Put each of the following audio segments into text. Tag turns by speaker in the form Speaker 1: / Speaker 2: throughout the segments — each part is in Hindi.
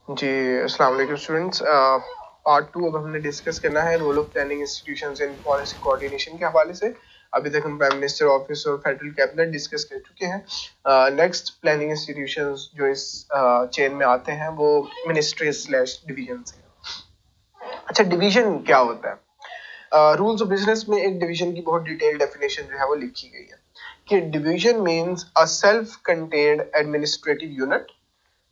Speaker 1: जी अस्सलाम वालेकुम स्टूडेंट्स। पार्ट 2 अब हमने डिस्कस करना है role of planning institutions in policy coordination के हवाले से। अभी तक हम प्राइम मिनिस्टर ऑफिस और फेडरल कैबिनेट डिस्कस कर चुके हैं। नेक्स्ट प्लानिंग इंस्टीट्यूशंस जो इस चेन में आते हैं वो मिनिस्ट्री स्लैश डिवीजन हैं। अच्छा, डिवीजन क्या होता है? रूल्स ऑफ बिजनेस में एक डिवीजन की बहुत डिटेल डेफिनेशन जो है वो लिखी गई है कि division means a self contained administrative unit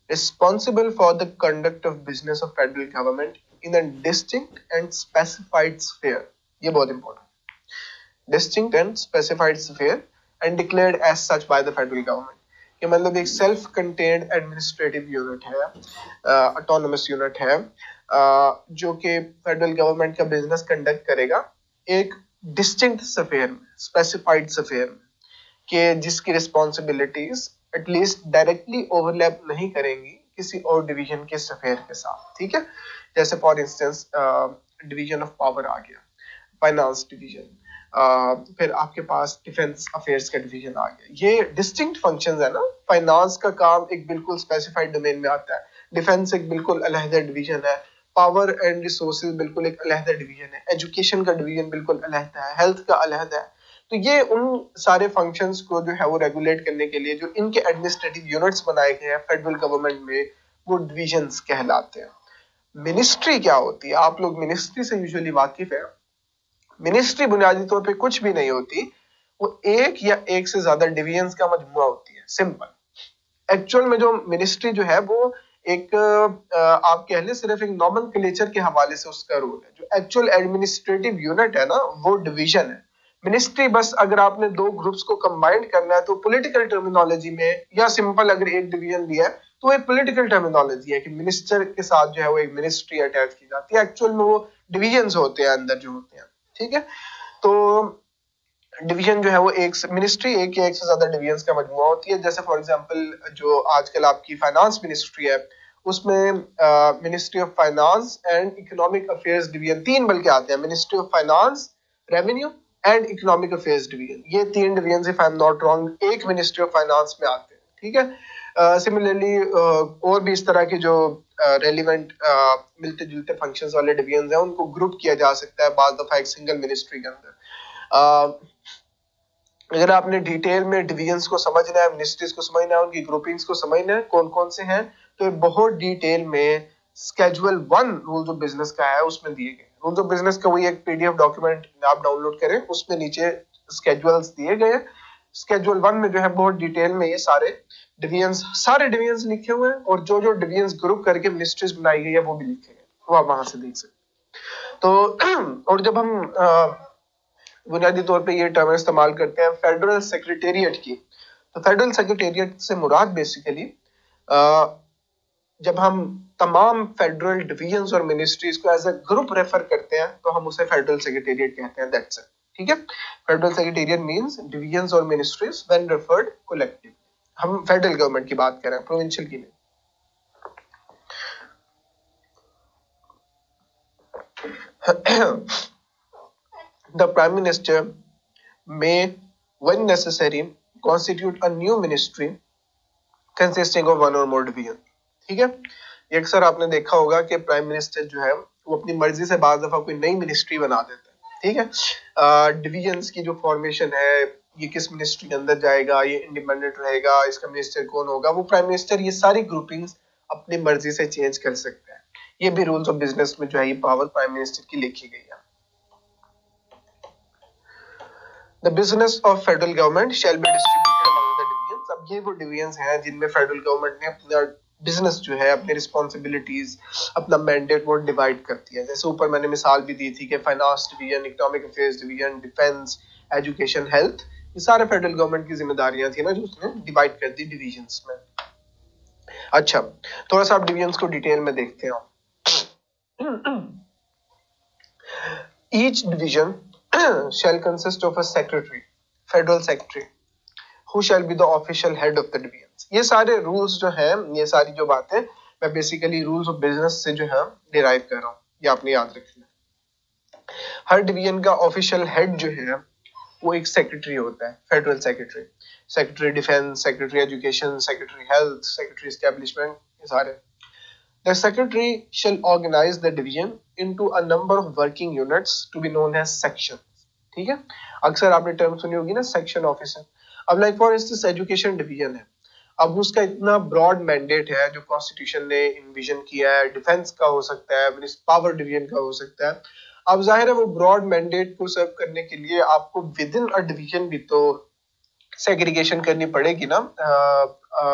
Speaker 1: responsible for the conduct of business of federal government in a distinct and specified sphere. ये बहुत important, distinct and specified sphere and declared as such by the federal government. कि मतलब एक सेल्फ कंटेन्ड एडमिनिस्ट्रेटिव यूनिट है, ऑटोनमस यूनिट है, जो कि फेडरल गवर्नमेंट का बिजनेस कंडक्ट करेगा एक डिस्टिंक्ट स्फीयर में, स्पेसिफाइड स्फीयर में, कि जिसकी रिस्पॉन्सिबिलिटीज एटलीस्ट डायरेक्टली ओवरलैप नहीं करेंगी किसी और डिवीजन के स्फीयर के साथ। ठीक है, जैसे for instance division of power आ गया, फाइनेंस डिवीजन, फिर आपके पास डिफेंस अफेयर्स का डिवीजन आ गया। ये डिस्टिंक्ट फंक्शंस है ना। फाइनेंस का काम एक बिल्कुल स्पेसिफाइड डोमेन में आता है, डिफेंस एक बिल्कुल अलहदा डिवीजन है, पावर एंड रिसोर्सेज बिल्कुल एक अलहदा डिवीजन है, एजुकेशन का डिवीजन बिल्कुल अलहदा है, हेल्थ का अलहदा है। तो ये उन सारे फंक्शंस को जो है वो रेगुलेट करने के लिए जो इनके एडमिनिस्ट्रेटिव यूनिट्स बनाए गए हैं फेडरल गवर्नमेंट में, वो डिविजन्स कहलाते हैं। मिनिस्ट्री क्या होती है? आप लोग मिनिस्ट्री से यूजुअली वाकिफ है। मिनिस्ट्री बुनियादी तौर पे कुछ भी नहीं होती, वो एक या एक से ज्यादा डिवीजन्स का मजमुआ होती है, सिंपल। एक्चुअल में जो मिनिस्ट्री जो है वो एक आप कह लें सिर्फ एक नॉमेनक्लेचर के हवाले से उसका रोल है। जो एक्चुअल एडमिनिस्ट्रेटिव यूनिट है ना वो डिवीजन है। मिनिस्ट्री बस अगर आपने दो ग्रुप्स को कंबाइंड करना है तो पॉलिटिकल टर्मिनोलॉजी में, या सिंपल अगर एक डिवीजन दिया है तो एक पॉलिटिकल टर्मिनोलॉजी है कि मिनिस्टर के साथ जो है वो एक मिनिस्ट्री अटैच की जाती है। एक्चुअल में वो डिवीजन होते हैं अंदर जो होते हैं। ठीक है, तो डिवीजन जो है वो एक मिनिस्ट्री एक या एक से ज्यादा डिवीजन का मजमुआ होती है। जैसे फॉर एग्जांपल जो आजकल आपकी फाइनेंस मिनिस्ट्री है उसमें ministry of finance and economic affairs division, तीन बल्कि आते हैं, ministry of finance, revenue and economic affairs division. ये तीन division if I am not wrong एक मिनिस्ट्री ऑफ फाइनेंस में आते हैं। ठीक है, सिमिलरली और भी इस तरह के जो रेलिवेंट मिलते जुलते फंक्शंस वाले डिवीजन हैं उनको ग्रुप किया जा सकता है बाज दफा एक सिंगल मिनिस्ट्री के अंदर। अगर आपने डिटेल में डिवीजन्स को समझना है, मिनिस्ट्रीज को समझना है, उनकी ग्रुपिंग्स को समझना है कौन कौन से हैं, तो बहुत डिटेल में स्केड्यूल 1 रूल्स ऑफ बिजनेस का है, उसमें दिए गए। रूल्स ऑफ बिजनेस का वही एक पीडीएफ डॉक्यूमेंट आप डाउनलोड करें, उसमें नीचे स्केड्यूल्स दिए गए। स्केड्यूल 1 में जो है बहुत डिटेल में ये सारे डिवीजन्स लिखे हुए हैं, और जो जो डिवीजन्स ग्रुप करके मिनिस्ट्रीज बनाई गई है वो भी लिखे गए, वो आप वहां से देख सकते। तो और जब हम बुनियादी तौर पे ये टर्म इस्तेमाल करते हैं फेडरल सेक्रेटेरिएट की, तो फेडरल सेक्रेटेरिएट से मुराद बेसिकली जब हम तमाम फेडरल डिवीजन्स और मिनिस्ट्रीज को एज अ ग्रुप रेफर करते हैं तो हम उसे फेडरल सेक्रेटेरिएट कहते हैं। That's it. ठीक है, फेडरल सेक्रेटेरिएट मींस डिवीजन्स और मिनिस्ट्रीज व्हेन रेफर्ड कलेक्टिव। हम फेडरल गवर्नमेंट की बात कर रहे हैं, प्रोविंशियल की नहीं। The Prime Minister may, when necessary, constitute a new ministry consisting of one or more division। ठीक है, ये अक्सर आपने देखा होगा कि प्राइम मिनिस्टर जो है वो अपनी मर्जी से बाज दफा कोई नई मिनिस्ट्री बना देता है। ठीक है, डिवीजन्स की जो फॉर्मेशन है, ये किस मिनिस्ट्री के अंदर जाएगा, ये इंडिपेंडेंट रहेगा, इसका मिनिस्टर कौन होगा, वो प्राइम मिनिस्टर ये सारी ग्रुपिंग्स अपनी मर्जी से चेंज कर सकता है। ये भी रूल्स ऑफ बिजनेस में जो है ये पावर प्राइम मिनिस्टर की लिखी गई है। The business of federal government shall be distributed among the divisions। अब ये वो डिवीजन्स हैं जिनमें फेडरल गवर्नमेंट ने अपना बिजनेस जो है, अपनी रिस्पॉन्सिबिलिटीज, अपना मैंडेट वो डिवाइड कर दिया। जैसे ऊपर मैंने मिसाल भी दी थी कि finance division, economic affairs division, defence, education, health, ये सारे फेडरल गवर्नमेंट की जिम्मेदारियां थी ना जो उसने डिवाइड कर दी डिवीजन्स में। अच्छा, थोड़ा सा आप डिवीजन्स को डिटेल में देखते हैं। Each division shall consist of a secretary, federal secretary, who shall be the official head of the divisions। ये सारे रूल्स जो हैं, ये सारी जो बातें मैं बेसिकली रूल्स ऑफ बिजनेस से जो है डिराइव कर रहा हूँ, ये आपने याद रखना। हर डिवीजन का ऑफिशियल हेड जो है वो एक सेक्रेटरी होता है, federal secretary, secretary defence, secretary education, secretary health, secretary establishment, ये सारे। The secretary shall organize the division into a number of working units to be known as sections. ठीक है, अक्सर आपने टर्म सुनी होगी ना, सेक्शन ऑफिसर. अब like for instance education division है, अब उसका इतना ब्रॉड मैंडेट है जो कॉन्स्टिट्यूशन ने इन्विजन किया है, डिफेंस का हो सकता है, पावर डिवीजन का हो सकता है. अब जाहिर है वो ब्रॉड मैंडेट को सर्व करने के लिए आपको विद इन अ डिवीजन भी तो सेग्रीगेशन करनी पड़ेगी ना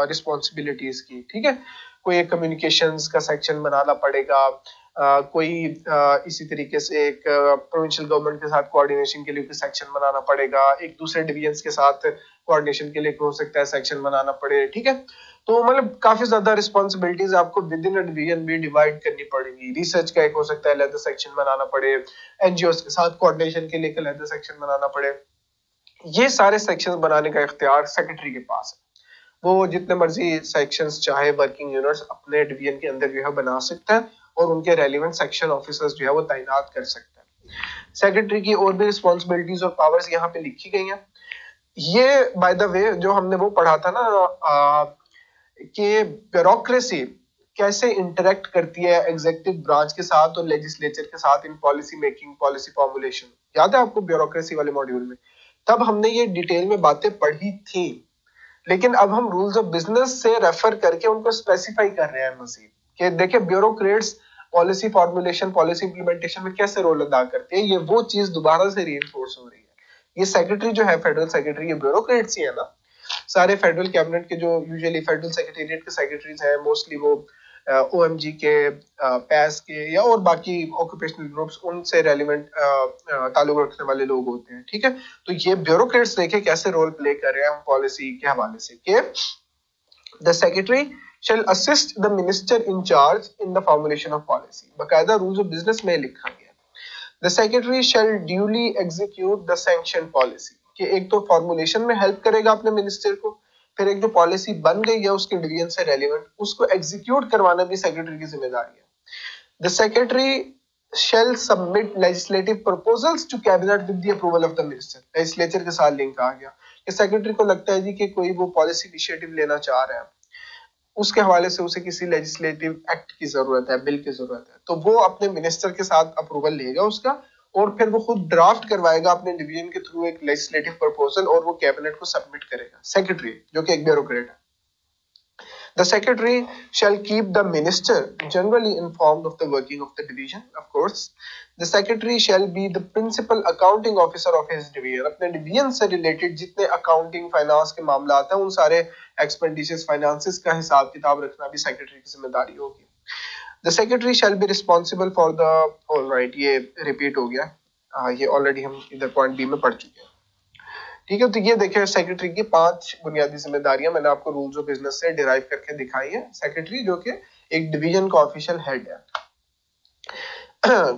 Speaker 1: रिस्पॉन्सिबिलिटीज की. ठीक है, कोई एक कम्युनिकेशंस का सेक्शन बनाना पड़ेगा, कोई इसी तरीके से एक प्रोविंशियल गवर्नमेंट के साथ कोऑर्डिनेशन के लिए कोई सेक्शन बनाना पड़ेगा, एक दूसरे डिवीजन्स के साथ कोऑर्डिनेशन के लिए हो सकता है सेक्शन बनाना पड़े. ठीक है, तो मतलब काफी ज्यादा रिस्पॉन्सिबिलिटीज आपको विद इन अ डिवीजन भी डिवाइड करनी पड़ेगी. रिसर्च का एक हो सकता है अलग सेक्शन बनाना पड़े, एनजीओ के साथ कोऑर्डिनेशन के लिए एक अलग सेक्शन बनाना पड़े. ये सारे सेक्शंस बनाने का इख्तियार सेक्रेटरी के पास है. वो जितने मर्जी सेक्शंस चाहे वर्किंग यूनिट्स अपने डिवीजन के अंदर जो है बना सकता है और उनके रेलिवेंट सेक्शन ऑफिसर्स जो है वो तैनात कर सकता है. सेक्रेटरी की और भी रिस्पॉन्सिबिलिटीज और पावर्स यहाँ पे लिखी गई हैं. ये बाय द वे जो हमने वो पढ़ा था ना कि ब्यूरोक्रेसी कैसे इंटरेक्ट करती है एग्जीक्यूटिव ब्रांच के साथ और लेजिस्लेचर के साथ in policy making, policy formulation, याद है आपको ब्यूरोक्रेसी वाले मॉड्यूल में? तब हमने ये डिटेल में बातें पढ़ी थी, लेकिन अब हम रूल्स ऑफ बिजनेस से रेफर करके उनको स्पेसिफाई कर रहे हैं मजीद कि देखिए bureaucrats policy formulation, policy implementation में कैसे रोल अदा करते हैं. ये वो चीज दोबारा से रीइंफोर्स हो रही है. ये सेक्रेटरी जो है फेडरल सेक्रेटरी, ये ब्यूरोक्रेट्स ही है ना. सारे फेडरल कैबिनेट के जो यूजुअली फेडरल सेक्रेटेरिएट के सेक्रेटरीज हैं मोस्टली वो ओएमजी के, पैस के या और बाकी ऑक्यूपेशनल ग्रुप्स उनसे रेलिवेंट ताल्लुक रखने वाले लोग होते हैं. ठीक है, तो ये ब्यूरोक्रेट्स देखे कैसे रोल प्ले कर रहे हैं पॉलिसी के हवाले से कि the secretary shall assist the minister in charge in the formulation of policy. बाकायदा रूल्स ऑफ बिजनेस में लिखा गया. The secretary shall duly execute the sanctioned policy. कि एक तो फॉर्मुलेशन में हेल्प करेगा अपने मिनिस्टर को, फिर एक जो पॉलिसी बन गई है उसके डिवीजन से रेलिवेंट उसको एग्जीक्यूट करवाना भी सेक्रेटरी की जिम्मेदारी है. The secretary shall submit legislative proposals to cabinet with the approval of the minister. Legislature के साथ लिंक आ गया कि सेक्रेटरी को लगता है जी कि कोई वो पॉलिसी इनिशिएटिव लेना चाह रहा है, उसके हवाले से उसे किसी लेजिस्लेटिव एक्ट की जरूरत है, बिल की जरूरत है, तो वो अपने मिनिस्टर के साथ अप्रूवल लेगा उसका और फिर वो खुद ड्राफ्ट करवाएगा अपने डिवीजन के थ्रू एक लेजिस्लेटिव प्रपोजल और वो कैबिनेट को सबमिट करेगा. सेक्रेटरी जो कि एक ब्यूरोक्रेट है. The secretary shall keep the minister generally informed of the working of the division. Of course, the secretary shall be the principal accounting officer of his division. अपने डिवीजन से रिलेटेड जितने अकाउंटिंग फाइनेंस के मामला आते हैं उन सारे एक्सपेंडिचर्स फाइनेंसेस का हिसाब किताब रखना भी सेक्रेटरी की जिम्मेदारी होगी. The secretary shall be responsible for the, all right, ये रिपीट हो गया, ये ऑलरेडी हम इधर पॉइंट बी में पढ़ चुके हैं. ठीक है, तो ये देखिए सेक्रेटरी की 5 बुनियादी जिम्मेदारियां मैंने आपको रूल्स ऑफ बिजनेस से डिराइव करके दिखाई है. सेक्रेटरी जो कि एक डिवीजन का ऑफिशियल हेड है.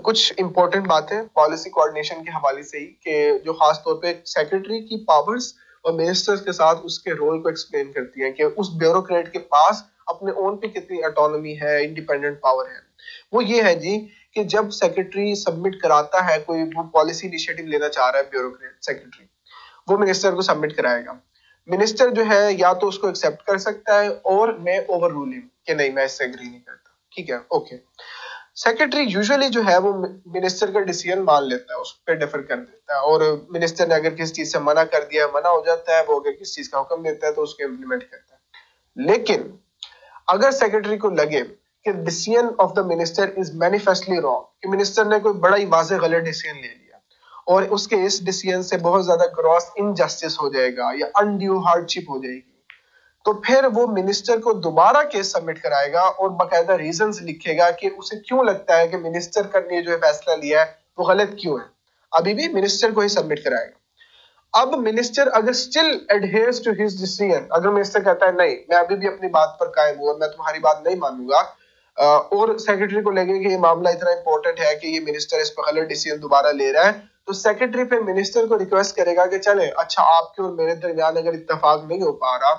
Speaker 1: कुछ इंपॉर्टेंट बातें पॉलिसी कोऑर्डिनेशन के हवाले से ही कि जो खास तौर पे सेक्रेटरी की पावर्स और मिनिस्टर्स के साथ उसके रोल को एक्सप्लेन करती हैं कि उस ब्यूरोक्रेट के पास अपने ओन पे कितनी ऑटोनॉमी है, इंडिपेंडेंट पावर है. वो ये है जी कि जब सेक्रेटरी सबमिट कराता है कोई वो पॉलिसी इनिशिएटिव लेना चाह रहा है ब्यूरोक्रेट, सेक्रेटरी वो मिनिस्टर को सबमिट कराएगा. मिनिस्टर जो है या तो उसको एक्सेप्ट कर सकता है और मैं ओवर रूलिंग कि नहीं मैं इससे एग्री नहीं करता. ठीक है, ओके. सेक्रेटरी यूजुअली जो है वो मिनिस्टर का डिसीजन मान लेता है, उस पर डिफर कर देता है और मिनिस्टर ने अगर किसी चीज से मना कर दिया मना हो जाता है, वो अगर किसी चीज का हुक्म देता है तो उसको इम्प्लीमेंट करता है. लेकिन अगर सेक्रेटरी को लगे कि decision of the minister is manifestly wrong, कि मिनिस्टर ने कोई बड़ा ही वाज़ेह गलत डिसीजन ले लिया और उसके इस डिसीजन से बहुत ज्यादा ग्रॉस इनजस्टिस हो जाएगा या अनड्यू हार्डशिप हो जाएगी, तो फिर वो मिनिस्टर को दोबारा केस सबमिट कराएगा और बाकायदा रीजंस लिखेगा कि उसे क्यों लगता है कि मिनिस्टर का ने जो फैसला लिया है वो गलत क्यों है. अभी भी मिनिस्टर को ही सबमिट कराएगा. अब मिनिस्टर अगर स्टिल एडहेयर्स टू हिज डिसीजन, अगर मिनिस्टर कहता है नहीं मैं अभी भी अपनी बात पर कायम हूं और मैं तुम्हारी बात नहीं मानूंगा, और सेक्रेटरी को लगे कि ये मामला इतना इंपॉर्टेंट है कि ये मिनिस्टर इस पर गलत डिसीजन दोबारा ले रहा है, तो सेक्रेटरी पे मिनिस्टर को रिक्वेस्ट करेगा कि चले अच्छा आपके और मेरे दरमियान अगर इत्तेफाक नहीं हो पा रहा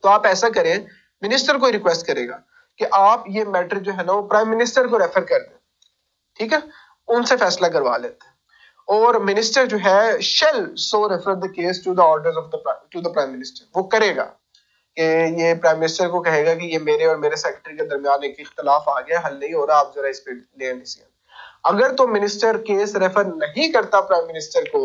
Speaker 1: तो आप ऐसा करें, मिनिस्टर को रिक्वेस्ट करेगा कि आप ये मैटर जो है ना वो प्राइम मिनिस्टर को रेफर कर दें. ठीक है, उनसे फैसला करवा लेते हैं और मिनिस्टर जो है shall so refer the case to the orders of the prime minister. वो करेगा कि ये प्राइम मिनिस्टर को कहेगा कि ये मेरे और मेरे सेक्रेटरी के दरमियान एक इख्तलाफ आ गया, हल नहीं हो रहा, आप जरा इस पे ले डिसीजन। अगर तो मिनिस्टर केस रेफर नहीं करता प्राइम मिनिस्टर को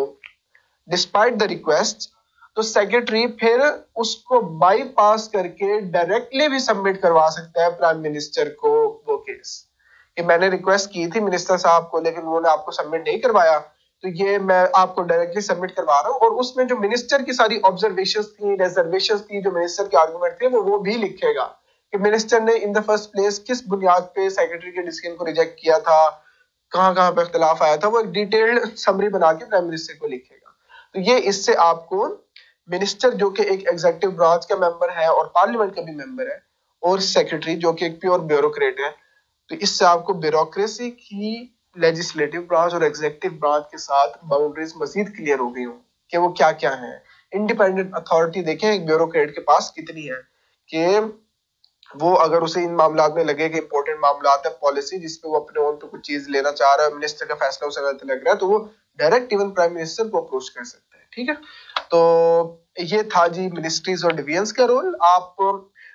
Speaker 1: डिस्पाइट द रिक्वेस्ट, तो सेक्रेटरी फिर उसको बाईपास करके डायरेक्टली भी सबमिट करवा सकता है प्राइम मिनिस्टर को वो केस, कि मैंने रिक्वेस्ट की थी मिनिस्टर साहब को लेकिन उन्होंने आपको सबमिट नहीं करवाया, तो ये मैं आपको डायरेक्टली सबमिट करवा रहा हूँ। और उसमें जो मिनिस्टर की सारी ऑब्जर्वेशंस थी, रिजर्वेशंस थी, जो मिनिस्टर के आर्गुमेंट थे, वो भी लिखेगा कि मिनिस्टर ने इन द फर्स्ट प्लेस किस बुनियाद पे सेक्रेटरी के डिसीजन को रिजेक्ट किया था, कहाँ कहाँ पे इख्तिलाफ आया था, वो एक डिटेल्ड समरी बना के प्राइम मिनिस्टर को लिखेगा। तो ये इससे आपको मिनिस्टर जो कि एक एग्जीक्यूटिव ब्रांच का मेंबर है और पार्लियामेंट का भी मेंबर है, और सेक्रेटरी जो कि एक प्योर ब्यूरोक्रेट है, तो इससे आपको ब्यूरोक्रेसी की लेजिस्लेटिव ब्रांच और एग्जीक्यूटिव ब्रांच के साथ बाउंड्रीज मजीद क्लियर हो गई हो कि वो क्या क्या है। इंडिपेंडेंट अथॉरिटी देखें एक ब्यूरोक्रेट के पास कितनी है, कि वो अगर उसे इन मामला में लगे कि इंपॉर्टेंट मामला है, पॉलिसी जिसपे वो अपने ओन पे कुछ चीज लेना चाह रहा है, मिनिस्टर का फैसला उसे गलत लग रहा है, तो वो डायरेक्ट इवन प्राइम मिनिस्टर को अप्रोच कर सकता है। ठीक है, तो ये था जी मिनिस्ट्रीज और डिवीजन्स का रोल। आप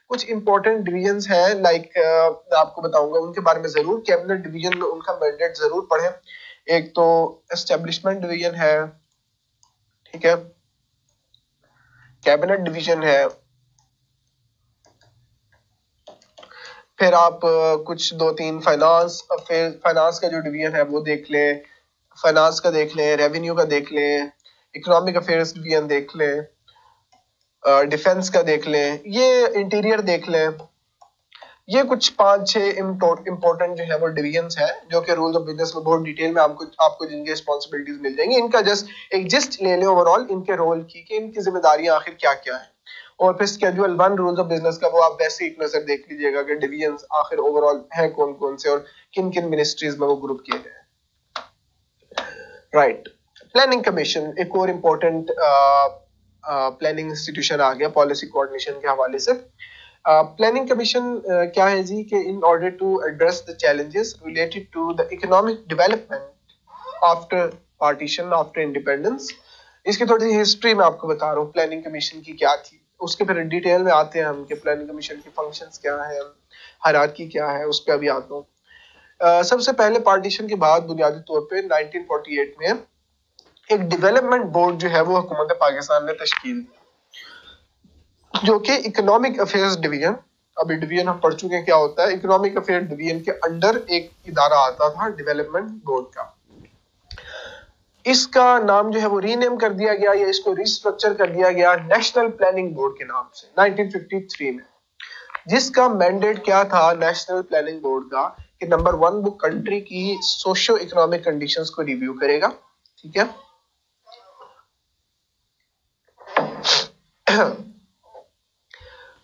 Speaker 1: कुछ इंपॉर्टेंट डिवीजन्स हैं, लाइक मैं आपको बताऊंगा उनके बारे में जरूर। कैबिनेट डिवीजन में उनका मैंडेट जरूर पढ़ें। एक तो एस्टेब्लिशमेंट डिवीजन है, ठीक है, कैबिनेट डिवीजन है, फिर आप कुछ दो तीन फाइनेंस, फिर फाइनेंस का जो डिवीजन है वो देख लें, फाइनेंस का देख लें, रेवेन्यू का देख लें, इकोनॉमिक अफेयर्स डिवीजन देख लें, डिफेंस का देख लें, ये इंटीरियर देख लें। ये कुछ 5-6 इंपॉर्टेंट जो है वो डिवीजन्स हैं जो कि रूल्स ऑफ बिजनेस में बहुत डिटेल में आपको जिनकी रिस्पॉन्सिबिलिटीज मिल जाएंगी। इनका जस्ट एक जिस्ट ले लें ओवरऑल इनके रोल की, कि इनकी जिम्मेदारियां आखिर क्या क्या है। और फिर स्केड्यूल 1 रूल्स ऑफ बिजनेस का वो आप वैसे एक नजर देख लीजिएगा कि डिवीजन्स आखिर ओवरऑल है कौन कौन से और किन किन मिनिस्ट्रीज में वो ग्रुप किए गए हैं। राइट, प्लानिंग कमीशन एक और इम्पोर्टेंट प्लानिंग इंस्टीट्यूशन आ गया पॉलिसी कोऑर्डिनेशन के हवाले से। प्लानिंग कमीशन क्या है जी, कि in order to address the challenges related to the economic development after partition, after independence. इसकी थोड़ी सी हिस्ट्री मैं आपको बता रहा हूँ प्लानिंग कमीशन की क्या थी, उसके फिर डिटेल में आते हैं हम कि प्लानिंग कमीशन के फंक्शंस क्या है, हायरार्की क्या है, उस पर अभी आता हूँ। सबसे पहले पार्टीशन के बाद बुनियादी तौर पे 1948 में एक डेवलपमेंट बोर्ड जो है वो हुकूमत पाकिस्तान ने तश्कील दी, जो कि इकोनॉमिक अफेयर्स डिवीजन, अभी डिवीजन हम पढ़ चुके हैं क्या होता है, इकोनॉमिक अफेयर डिवीजन के अंडर एक इदारा आता था डेवलपमेंट बोर्ड का। इसका नाम जो है वो रीनेम कर दिया गया या इसको रिस्ट्रक्चर कर दिया गया नेशनल प्लानिंग बोर्ड के नाम से 1953 में, जिसका मैंडेट क्या था नेशनल प्लानिंग बोर्ड का, कि नंबर 1 वो कंट्री की सोशियो इकोनॉमिक कंडीशंस को रिव्यू करेगा, ठीक है,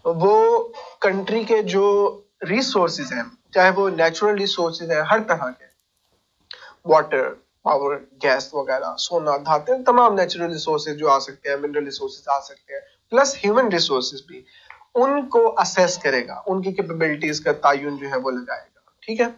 Speaker 1: वो कंट्री के जो रिसोर्सेज हैं, चाहे वो नेचुरल रिसोर्सेज हैं हर तरह के, वाटर, पावर, गैस वगैरह, सोना, धातु, तमाम नेचुरल रिसोर्सेज जो आ सकते हैं, मिनरल रिसोर्सेज आ सकते हैं, प्लस ह्यूमन रिसोर्सेज भी, उनको असेस करेगा, उनकी कैपेबिलिटीज का तायुन जो है वो लगाएगा, ठीक है।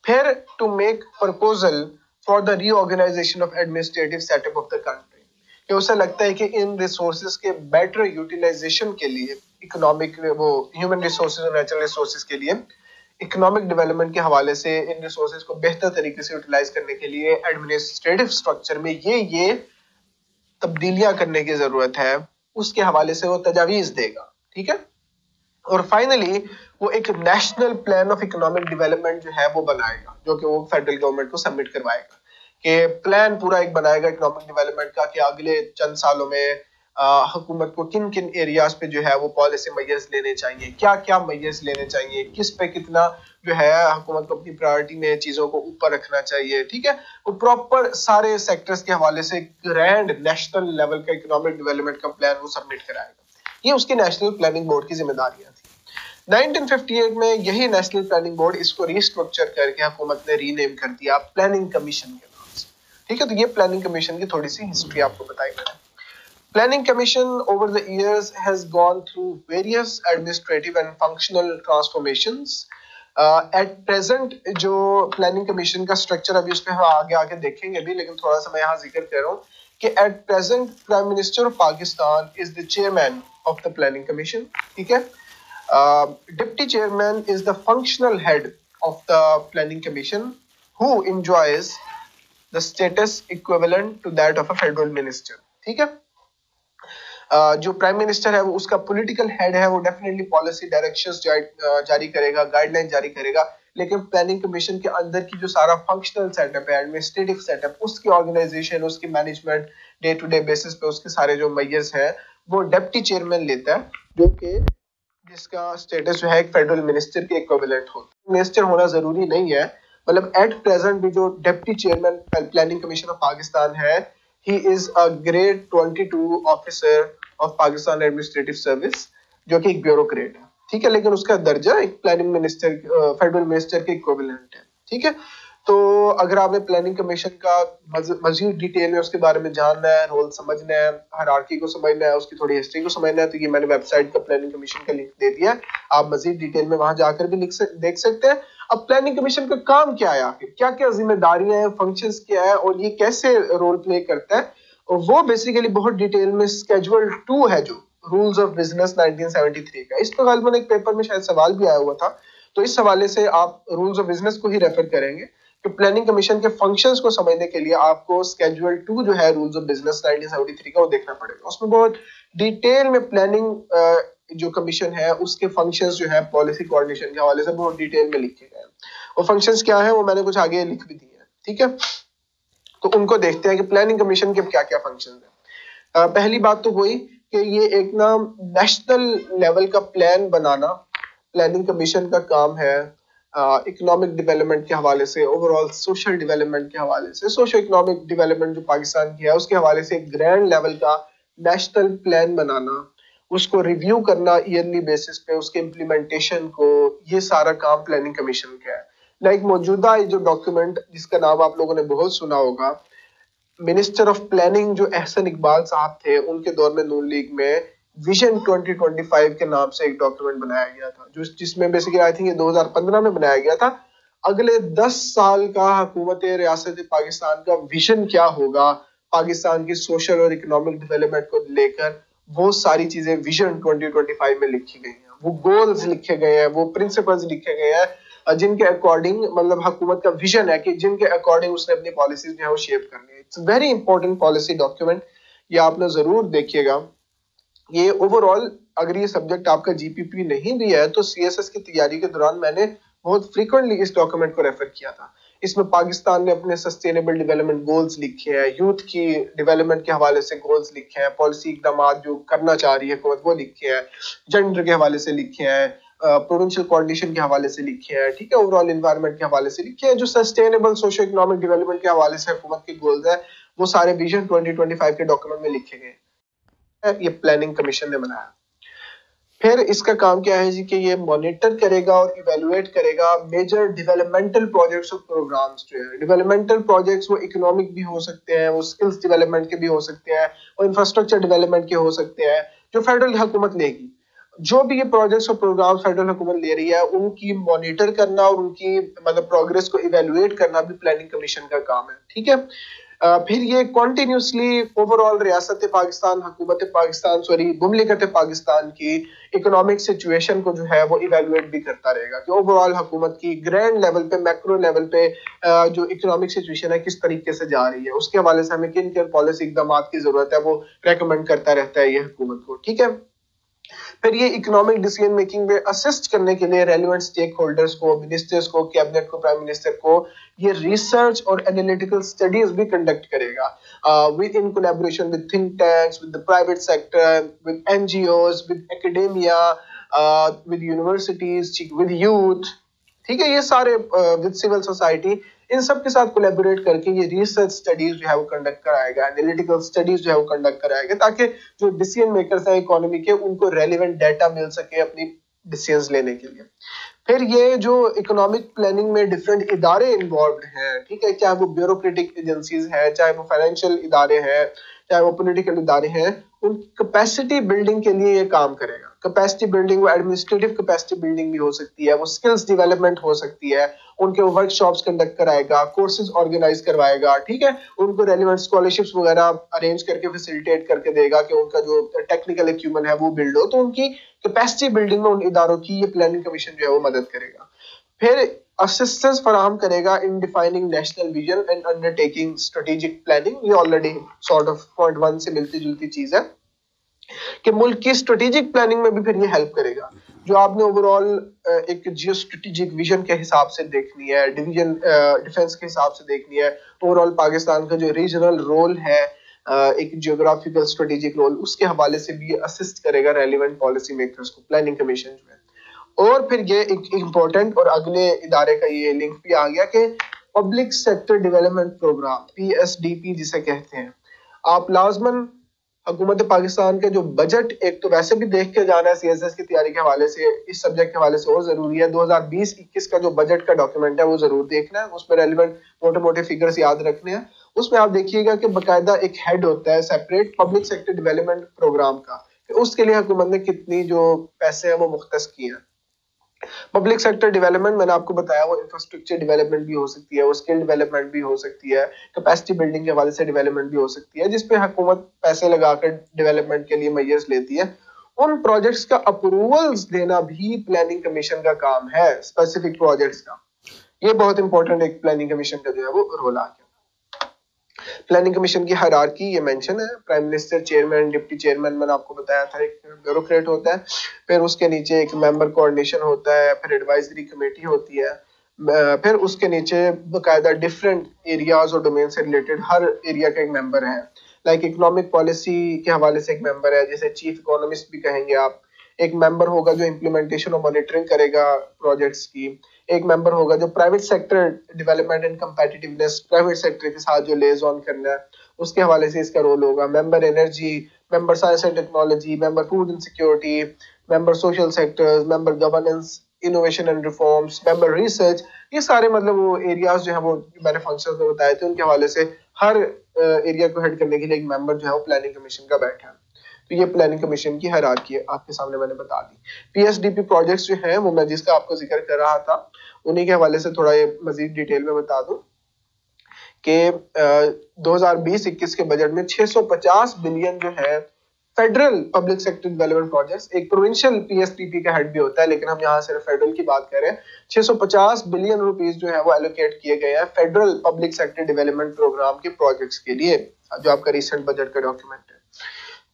Speaker 1: फिर to make proposal for the reorganisation of administrative setup of the country, कि उसे लगता है कि इन रिसोर्सेज के बेटर यूटिलाइजेशन के लिए, इकोनॉमिक वो ह्यूमन रिसोर्सेज और नेचुरल रिसोर्सेज के लिए, इकोनॉमिक डेवलपमेंट के हवाले से इन रिसोर्सेज को बेहतर तरीके से यूटिलाइज करने के लिए एडमिनिस्ट्रेटिव स्ट्रक्चर में ये तब्दीलियां करने की जरूरत है, उसके हवाले से वो तजावीज देगा, ठीक है। और फाइनली वो एक national plan of economic development जो है वो बनाएगा, जो कि वो फेडरल गवर्नमेंट को सबमिट करवाएगा, कि प्लान पूरा एक बनाएगा इकोनॉमिक डेवलपमेंट का, कि अगले चंद सालों में हुकूमत को किन किन एरियाज पे जो है वो पॉलिसी मेजर्स लेने चाहिए, क्या क्या मेजर्स लेने चाहिए, किस पे कितना जो है हुकूमत को अपनी प्रायोरिटी में चीजों को ऊपर रखना चाहिए, ठीक है। वो प्रॉपर सारे सेक्टर्स के हवाले से ग्रैंड नेशनल लेवल का इकोनॉमिक डेवलपमेंट का प्लान वो सबमिट कराएगा। ये उसकी नेशनल प्लानिंग बोर्ड की जिम्मेदारियां थी। 1958 में यही नेशनल प्लानिंग बोर्ड इसको रिस्ट्रक्चर करके हुकूमत ने रीनेम कर दिया प्लानिंग कमीशन के नाम से, ठीक है। तो ये प्लानिंग कमीशन की थोड़ी सी हिस्ट्री आपको बताई मैंने। Planning Commission over the years has gone through various administrative and functional transformations. At present जो Planning Commission का structure अभी उस पर हम आगे आगे देखेंगे भी, लेकिन थोड़ा सा मैं यहाँ जिक्र कर रहा हूँ कि at present Prime Minister of Pakistan is the chairman of the planning commission, ठीक है। Deputy chairman is the functional head of the planning commission who enjoys the status equivalent to that of a federal minister, ठीक है। जो प्राइम मिनिस्टर है वो उसका पॉलिटिकल हेड है, वो डेफिनेटली पॉलिसी डायरेक्शंस जारी करेगा, गाइडलाइन जारी करेगा, लेकिन प्लानिंग कमीशन के अंदर की जो सारा फंक्शनल सेटअप है, एडमिनिस्ट्रेटिव सेटअप, उसकी ऑर्गेनाइजेशन, उसकी management, day to day basis पे उसके सारे जो मेजर्स है वो डिप्टी चेयरमैन लेता है, जो कि जिसका स्टेटस जो है एक फेडरल मिनिस्टर के इक्विवेलेंट होता है। मिनिस्टर होना जरूरी नहीं है, मतलब एट प्रेजेंट भी जो deputy chairman planning commission of Pakistan है, he is a grade 22 officer of Pakistan administrative service, जो कि एक ब्यूरोक्रेट है, ठीक है, लेकिन उसका दर्जा एक प्लानिंग मिनिस्टर, फेडरल मिनिस्टर के इक्विवेलेंट है, ठीक है। तो अगर आपने प्लानिंग कमीशन का मजीद डिटेल में उसके बारे में जानना है, रोल समझना है, हायरार्की को समझना है, उसकी थोड़ी हिस्ट्री को समझना है, तो ये मैंने वेबसाइट का प्लानिंग कमीशन का लिंक दे दिया है, आप मजीद डिटेल में वहां जाकर भी देख सकते हैं। अब प्लानिंग कमीशन का काम क्या है, आखिर क्या क्या जिम्मेदारियां हैं, फंक्शंस क्या है और ये कैसे रोल प्ले करता है, और वो बेसिकली बहुत डिटेल में स्केड्यूल 2 है जो रूल्स ऑफ बिजनेस 1973 का, इस पर गालिबन एक पेपर में शायद सवाल भी आया हुआ था, तो इस हवाले से आप रूल्स ऑफ बिजनेस को ही रेफर करेंगे कि प्लानिंग कमीशन के फंक्शंस को समझने के लिए आपको स्केड्यूल 2 जो है रूल्स ऑफ बिजनेस 1973 का वो देखना पड़ेगा। उसमें बहुत डिटेल में प्लानिंग जो कमीशन है उसके फंक्शंस जो है पॉलिसी कोऑर्डिनेशन के हवाले से बहुत डिटेल में लिखे गए हैं, और फंक्शंस क्या है वो मैंने कुछ आगे लिख भी दिए हैं, ठीक है। तो उनको देखते हैं कि प्लानिंग कमीशन के क्या क्या फंक्शन है। पहली बात तो वही कि ये एक ना नेशनल लेवल का प्लान बनाना प्लानिंग कमीशन का काम है, इकोनॉमिक डेवलपमेंट के हवाले से, ओवरऑल सोशल डेवलपमेंट के हवाले से, सोशो इकोनॉमिक डेवलपमेंट जो पाकिस्तान की है उसके हवाले से एक ग्रैंड लेवल का नेशनल प्लान बनाना, उसको रिव्यू करना ईयरली बेसिस पे, उसके इम्प्लीमेंटेशन को, ये सारा काम प्लानिंग कमीशन का है। लाइक मौजूदा जो डॉक्यूमेंट जिसका नाम आप लोगों ने बहुत सुना होगा, मिनिस्टर ऑफ प्लानिंग जो एहसन इकबाल साहब थे, उनके दौर में नून लीग में विजन 2025 के नाम से एक डॉक्यूमेंट बनाया गया था, जो जिसमें बेसिकली आई थिंक ये 2015 में बनाया गया था। अगले 10 साल का हुकूमत रियासत पाकिस्तान का विजन क्या होगा पाकिस्तान की सोशल और इकोनॉमिक डेवलपमेंट को लेकर, वो सारी चीजें विजन 2025 में लिखी गई हैं, वो गोल्स लिखे गए हैं, वो प्रिंसिपल्स लिखे गए हैं, जिनके अकॉर्डिंग मतलब हुकूमत का विजन है कि जिनके अकॉर्डिंग उसने अपनी पॉलिसीज जो है वो शेप करनी है। It's very important policy document, ये आपने जरूर देखिएगा। ये ओवरऑल अगर ये सब्जेक्ट आपका जीपीपी नहीं भी है तो सीएसएस की तैयारी के दौरान मैंने बहुत फ्रीक्वेंटली इस डॉक्यूमेंट को रेफर किया था। इसमें पाकिस्तान ने अपने सस्टेनेबल डेवलपमेंट गोल्स लिखे हैं, यूथ की डेवलपमेंट के हवाले से गोल्स लिखे हैं, पॉलिसी इकदाम जो करना चाह रही है हुकूमत वो लिखे हैं, जेंडर के हवाले से लिखे हैं, प्रोविंशियल कोऑर्डिनेशन के हवाले से लिखे हैं, ठीक है, ओवरऑल एनवायरनमेंट के हवाले से लिखे हैं, जो सस्टेनेबल सोशो इकोनॉमिक डेवलपमेंट के हवाले से हुकूमत के गोल्स है वो सारे विजन 2025 के डॉक्यूमेंट में लिखे गए हैं, ये प्लानिंग कमीशन ने बनाया। फिर इसका काम क्या है जी कि ये मॉनिटर करेगा और इवेलुएट करेगा मेजर डेवलपमेंटल प्रोजेक्ट्स और प्रोग्राम्स जो है। डेवलपमेंटल प्रोजेक्ट्स वो इकोनॉमिक भी हो सकते हैं, वो स्किल्स डेवलपमेंट के भी हो सकते हैं, वो इंफ्रास्ट्रक्चर डेवलपमेंट के हो सकते हैं, जो फेडरल हुकूमत लेगी। जो भी ये प्रोजेक्ट्स और प्रोग्राम फेडरल हुकूमत ले रही है उनकी मॉनिटर करना और उनकी मतलब प्रोग्रेस को इवेलुएट करना भी प्लानिंग कमीशन का काम है, ठीक है। फिर ये कॉन्टिन्यूसली ओवरऑल रियासत पाकिस्तान, हुकूमत पाकिस्तान मुमलिकत पाकिस्तान की इकोनॉमिक सिचुएशन को जो है वो इवेलुएट भी करता रहेगा कि ओवरऑल हुकूमत की ग्रैंड लेवल पे, मैक्रो लेवल पे जो इकोनॉमिक सिचुएशन है किस तरीके से जा रही है, उसके हवाले से हमें किन किन पॉलिसी इकदाम की जरूरत है वो रेकमेंड करता रहता है ये हुकूमत को, ठीक है। फिर ये इकोनॉमिक डिसीजन मेकिंग में असिस्ट करने के लिए रेलेवेंट स्टेक होल्डर्स को, मिनिस्टर्स को, कैबिनेट को, प्राइम मिनिस्टर को ये रिसर्च और एनालिटिकल स्टडीज भी कंडक्ट करेगा with in collaboration with think tanks, with the private sector, with NGOs, with academia, with universities, with youth, ठीक है, ये सारे विद सिविल सोसाइटी, इन सब के साथ कोलैबोरेट करके ये रिसर्च स्टडीज जो है वो कंडक्ट कराएगा, एनालिटिकल स्टडीज जो है वो कंडक्ट कराएगा, ताकि जो डिसीजन मेकर्स हैं इकोनॉमी के उनको रेलेवेंट डाटा मिल सके अपनी डिसीजंस लेने के लिए। फिर ये जो इकोनॉमिक प्लानिंग में डिफरेंट इदारे इन्वॉल्व हैं, ठीक है, चाहे वो ब्यूरोक्रेटिक एजेंसीज है, चाहे वो फाइनेंशियल इदारे हैं, चाहे वो पॉलिटिकल इदारे हैं, उन कैपेसिटी बिल्डिंग के लिए ये काम करेगा। कैपेसिटी बिल्डिंग, वो एडमिनिस्ट्रेटिव कैपेसिटी बिल्डिंग भी हो सकती है, वो स्किल्स डेवलपमेंट हो सकती है, उनके वर्कशॉप्स कंडक्ट कराएगा, कोर्सेज ऑर्गेनाइज करवाएगा, ठीक है, उनको रेलिवेंट स्कॉलरशिप्स वगैरह अरेंज करके फैसिलिटेट करके देगा कि उनका जो टेक्निकल इक्विपमेंट है वो बिल्ड हो। तो उनकी कैपेसिटी बिल्डिंग में उन इदारों की ये प्लानिंग कमीशन जो है वो मदद करेगा। फिर असिस्टेंस फराहम करेगा इन defining national vision and undertaking strategic planning. ये ऑलरेडी सॉर्ट ऑफ पॉइंट 1 से मिलती जुलती चीज है कि मुल्क की स्ट्रेटेजिक प्लानिंग में भी फिर ये हेल्प करेगा। जो आपने ओवरऑल एक जियो स्ट्रेटेजिक विजन के हिसाब से देखनी है, डिवीजन डिफेंस के हिसाब से देखनी है, ओवरऑल पाकिस्तान का जो रीजनल रोल है, एक जियोग्राफिकल स्ट्रेटेजिक रोल, उसके हवाले से भी असिस्ट करेगा रेलिवेंट पॉलिसी मेकर्स को प्लानिंग कमीशन जो है। और फिर ये एक इम्पोर्टेंट और अगले इदारे का ये लिंक भी आ गया कि public sector development programme, PSDP जिसे कहते हैं, आप लाजमन हुकूमत पाकिस्तान के जो बजट, एक तो वैसे भी देख के जाना है CSS की तैयारी के हवाले से, इस सब्जेक्ट के हवाले से और जरूरी है, 2020-21 का जो बजट का डॉक्यूमेंट है वो जरूर देखना है, उसमें रेलिवेंट मोटे मोटे फिगर्स याद रखने हैं। उसमें आप देखिएगा कि बाकायदा एक हेड होता है separate public sector development programme का, उसके लिए हुकूमत ने कितनी जो पैसे हैं वो मुख्तस किए हैं। पब्लिक सेक्टर डेवलपमेंट मैंने आपको बताया वो इंफ्रास्ट्रक्चर डेवलपमेंट भी हो सकती है, वो स्किल डेवलपमेंट भी हो सकती है, कैपेसिटी बिल्डिंग के हवाले से डेवलपमेंट भी हो सकती है, जिसपे हुकूमत पैसे लगाकर डेवलपमेंट के लिए मेजर्स लेती है। उन प्रोजेक्ट्स का अप्रूवल्स देना भी प्लानिंग कमीशन का काम है, स्पेसिफिक प्रोजेक्ट्स का। ये बहुत इंपॉर्टेंट एक प्लानिंग कमीशन का जो है वो रोल आ गया। प्लानिंग कमीशन की हायरार्की ये मेंशन है, prime minister, chairman, deputy chairman, मैंने आपको बताया था, एक ब्यूरोक्रेट होता है, फिर उसके नीचे एक मेंबर कोऑर्डिनेशन होता है, फिर एडवाइजरी कमेटी होती है, फिर उसके नीचे बाकायदा डिफरेंट एरियाज और डोमेन से रिलेटेड हर एरिया का एक मेंबर है। लाइक इकोनॉमिक पॉलिसी के हवाले से एक मेंबर है, जैसे चीफ इकोनॉमिस्ट भी कहेंगे आप। एक मेंबर होगा जो इम्प्लीमेंटेशन और मॉनिटरिंग करेगा प्रोजेक्ट्स की। एक मेंबर होगा जो private sector development and competitiveness, private sector के साथ जो लेज ऑन करना है उसके हवाले से इसका रोल होगा। Member energy, member science and technology, member food and security, member social sectors, member governance, innovation and reforms, member research. ये सारे मतलब वो एरियाज जो है वो मैंने फंक्शंस में बताए थे, उनके हवाले से हर एरिया को हेड करने के लिए एक मेंबर जो है वो प्लानिंग कमीशन का बैठा है। तो ये प्लानिंग कमीशन की हायरार्की है, आपके सामने मैंने बता दी। PSDP प्रोजेक्ट्स जो है वो मैं जिसका आपको जिक्र कर रहा था उन्हीं के हवाले से थोड़ा ये मजीद डिटेल में बता दूं कि 2020-21 के बजट में 650 बिलियन जो है federal public sector development projects, एक प्रोविंशियल PSDP का हेड भी होता है लेकिन हम यहाँ सिर्फ फेडरल की बात कर रहे हैं, 650 बिलियन रुपीस जो है वो एलोकेट किए गए हैं federal public sector development programme के प्रोजेक्ट्स के लिए, जो आपका रिसेंट बजट का डॉक्यूमेंट है।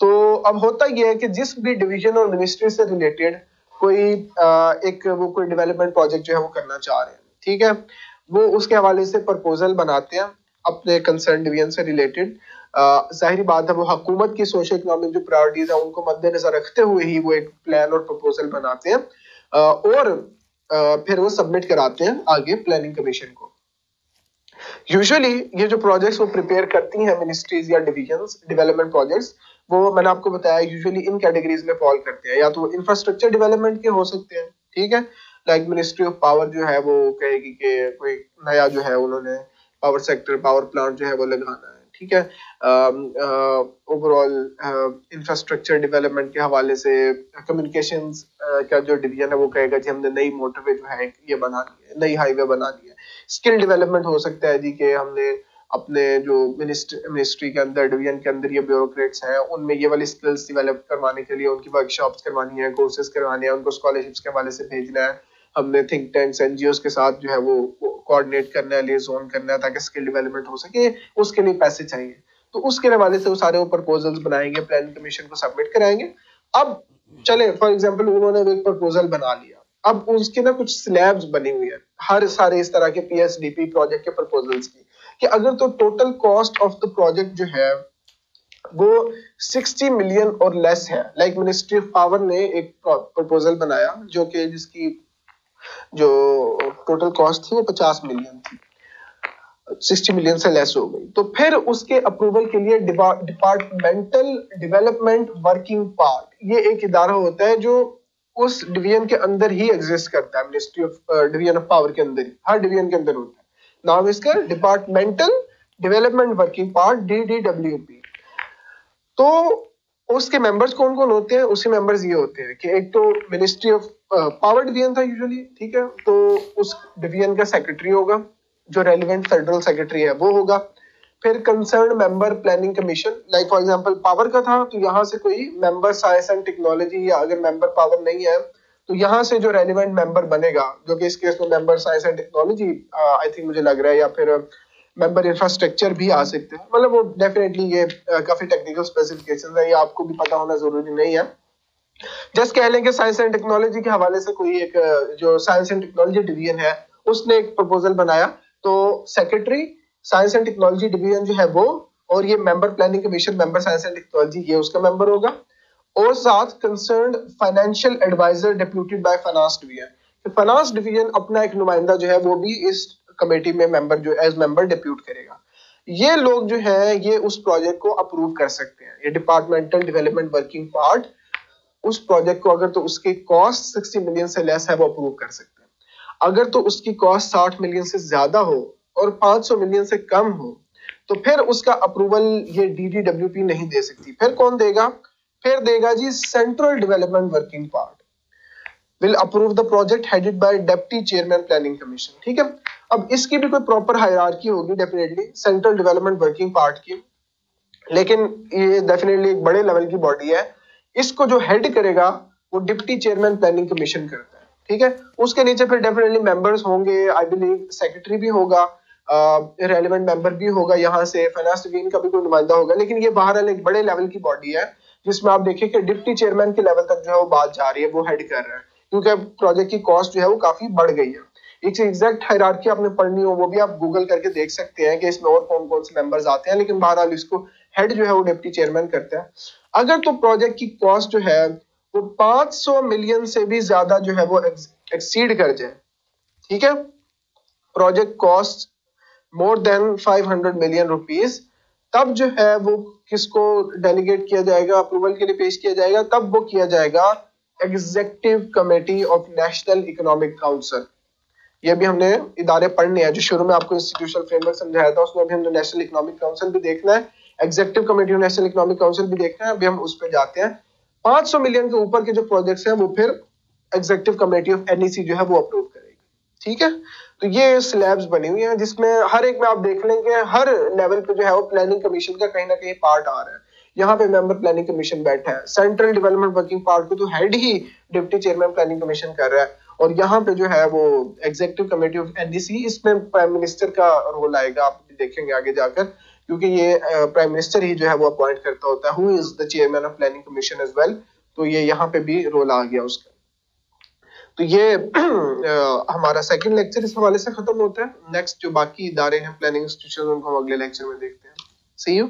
Speaker 1: तो अब होता यह है कि जिस भी डिवीजन और मिनिस्ट्री से रिलेटेड कोई वो कोई डेवलपमेंट प्रोजेक्ट जो है वो करना चाह रहे हैं, ठीक है, वो उसके हवाले से प्रपोजल बनाते हैं अपने कंसर्न डिवीजन से रिलेटेड। जाहिर बात है वो हुकूमत की सोशो इकोनॉमिक जो प्रायोरिटीज है उनको मद्देनजर रखते हुए ही वो एक प्लान और प्रपोजल बनाते हैं और फिर वो सबमिट कराते हैं आगे प्लानिंग कमीशन को। यूजुअली ये जो प्रोजेक्ट्स वो प्रिपेयर करती हैं मिनिस्ट्रीज या डिवीजन्स, डेवलपमेंट प्रोजेक्ट्स, वो मैंने आपको बताया यूजुअली इन कैटेगरीज में फॉल करते हैं, या तो इंफ्रास्ट्रक्चर डेवलपमेंट के हो सकते हैं, ठीक है, लाइक मिनिस्ट्री ऑफ पावर जो है वो कहेगी कि कोई नया जो है उन्होंने पावर सेक्टर, पावर प्लांट जो है वो लगाना है, ठीक है। ओवरऑल इंफ्रास्ट्रक्चर डेवलपमेंट के हवाले से कम्युनिकेशंस का जो डिवीजन है वो कहेगा जी हमने नई मोटरवे जो है ये बनानी है, नई हाईवे बनानी है। स्किल डेवलपमेंट हो सकता है जी कि हमने अपने जो मिनिस्ट्री के अंदर, डिवीजन के अंदर ये ब्यूरोक्रेट्स हैं उनमें ये वाली स्किल्स डेवलप करवाने के लिए उनकी वर्कशॉप्स करवानी है, कोर्सेज करवाने हैं, उनको स्कॉलरशिप्स के हवाले से भेजना है, हमने थिंक टैंक्स, NGOs के साथ जो है वो कोऑर्डिनेट करना है, लिएजोन करना है ताकि स्किल डेवलपमेंट हो सके, उसके लिए पैसे चाहिए। तो उसके हवाले से वो सारे प्रपोजल्स बनाएंगे, प्लानिंग कमीशन को सबमिट कराएंगे। अब चले फॉर एग्जांपल उन्होंने एक प्रपोजल बना लिया, अब उसके ना कुछ स्लैब्स बनी हुई है हर सारे इस तरह के PSDP प्रोजेक्ट के प्रपोजल्स की, कि अगर तो total cost of the project जो है वो 60 मिलियन और लेस है, लाइक मिनिस्ट्री ऑफ पावर ने एक प्रपोजल बनाया जो कि जिसकी जो टोटल कॉस्ट थी वो 50 मिलियन थी, 60 मिलियन से लेस हो गई, तो फिर उसके अप्रूवल के लिए डिपार्टमेंटल डेवलपमेंट वर्किंग पार्ट, ये एक इदारा होता है जो उस डिवीजन के अंदर ही एग्जिस्ट करता है, ministry of division of power के अंदर ही, हर डिवीजन के अंदर होता है। नाम इसका departmental development working part, DDWP। तो उसके मेंबर्स कौन कौन होते हैं? उसके मेंबर्स ये होते हैं कि एक तो मिनिस्ट्री ऑफ पावर डिवीजन था यूजुअली, ठीक है, तो उस डिवीजन का सेक्रेटरी होगा, जो रेलिवेंट फेडरल सेक्रेटरी है वो होगा। फिर concern member planning commission, like for example power का था तो यहाँ से कोई मेंबर साइंस एंड टेक्नोलॉजी, या अगर मेंबर पावर नहीं है तो यहाँ से जो रेलिवेंट मेंबर बनेगा, जो कि इस केस में member science and technology I think मुझे लग रहा है, या फिर मेंबर इंफ्रास्ट्रक्चर भी आ सकते हैं, मतलब वो डेफिनेटली ये काफी टेक्निकल स्पेसिफिकेशन है, ये आपको भी पता होना जरूरी नहीं है। जस्ट कह लें कि साइंस एंड टेक्नोलॉजी के हवाले से कोई एक जो साइंस एंड टेक्नोलॉजी डिवीजन है उसने एक प्रपोजल बनाया, तो secretary science and technology division जो है वो, और ये member planning commission member science and technology, ये उसका मेंबर होगा। और साथ concern financial adviser deputed by finance division, finance division अपना एक नुमाइंदा जो है वो भी इस कमेटी में मेंबर जो एज मेंबर डिप्यूट करेगा। ये लोग जो है ये उस प्रोजेक्ट को अप्रूव कर सकते हैं, ये डिपार्टमेंटल डेवलपमेंट वर्किंग पार्ट उस प्रोजेक्ट को, अगर तो उसकी कॉस्ट 60 मिलियन से लेस है वो अप्रूव कर सकते हैं। अगर तो उसकी कॉस्ट 60 मिलियन से ज्यादा हो और 500 मिलियन से कम हो तो फिर उसका अप्रूवल ये DDWP नहीं दे सकती। फिर कौन देगा? फिर देगा जी central development working part will approve the project headed by deputy chairman planning commission, ठीक है। अब इसकी भी कोई प्रॉपर हायरार्की होगी definitely central development working part की, लेकिन ये डेफिनेटली एक बड़े लेवल की बॉडी है। इसको जो हेड करेगा वो डिप्टी चेयरमैन प्लानिंग कमीशन करता है, ठीक है। उसके नीचे फिर डेफिनेटली मेंबर्स होंगे, आई बिलीव सेक्रेटरी भी होगा, रेलेवेंट मेंबर भी होगा, यहाँ से फाइनेंस डिवीजन का भी कोई नुमाइंदा होगा। लेकिन ये बहरहाल एक बड़े लेवल की बॉडी है जिसमें आप देखिए कि डिप्टी चेयरमैन के लेवल तक जो है वो बात जा रही है, वो हेड कर रहा है, क्योंकि प्रोजेक्ट की कॉस्ट जो है वो काफी बढ़ गई है। एक एग्जैक्ट हायरार्की आपने पढ़नी हो वो भी आप गूगल करके देख सकते हैं कि इसमें और कौन कौन से मेंबर्स आते हैं, लेकिन बहरहाल इसको हेड जो है वो डिप्टी चेयरमैन करता है। अगर तो प्रोजेक्ट की कॉस्ट जो है वो 500 मिलियन से भी ज्यादा जो है वो एक्सीड कर जाए, ठीक है, project cost more than 500 million rupees, तब जो है वो किसको डेलीगेट किया जाएगा, अप्रूवल के लिए पेश किया जाएगा, तब वो किया जाएगा executive committee of national economic council. ये भी हमने इदारे पढ़ने हैं, जो शुरू में आपको इंस्टीट्यूशनल फ्रेमवर्क समझाया था उसमें अभी हमने नेशनल इकोनॉमिक काउंसिल भी देखना है, executive committee of national economic council भी देखना है, अभी हम उस पर जाते हैं। 500 मिलियन के ऊपर के जो प्रोजेक्ट्स हैं वो फिर एग्जीक्यूटिव कमेटी ऑफ NEC जो है वो अप्रूव करेगी, ठीक है। तो ये स्लैब्स बनी हुई हैं जिसमें हर एक में आप देख लेंगे हर लेवल पे जो है वो प्लानिंग कमीशन का कहीं ना कहीं पार्ट आ रहा है। यहाँ पे मेंबर प्लानिंग कमीशन बैठा है, सेंट्रल डेवलपमेंट वर्किंग पार्ट को तो हेड ही डिप्टी चेयरमैन प्लानिंग कमीशन कर रहा है, और यहाँ पे जो है वो एग्जीक्यूटिव कमेटी ऑफ NEC, इसमें प्राइम मिनिस्टर का रोल आएगा, आप देखेंगे आगे जाकर, क्योंकि ये प्राइम मिनिस्टर ही जो है वो अपॉइंट करता होता है, who is the chairman of planning commission as well, तो ये यहाँ पे भी रोल आ गया उसका। तो ये हमारा सेकंड लेक्चर इस हवाले से खत्म होता है। नेक्स्ट जो बाकी इदारे हैं प्लानिंग इंस्टीट्यूशन उनको हम अगले लेक्चर में देखते हैं। सी यू।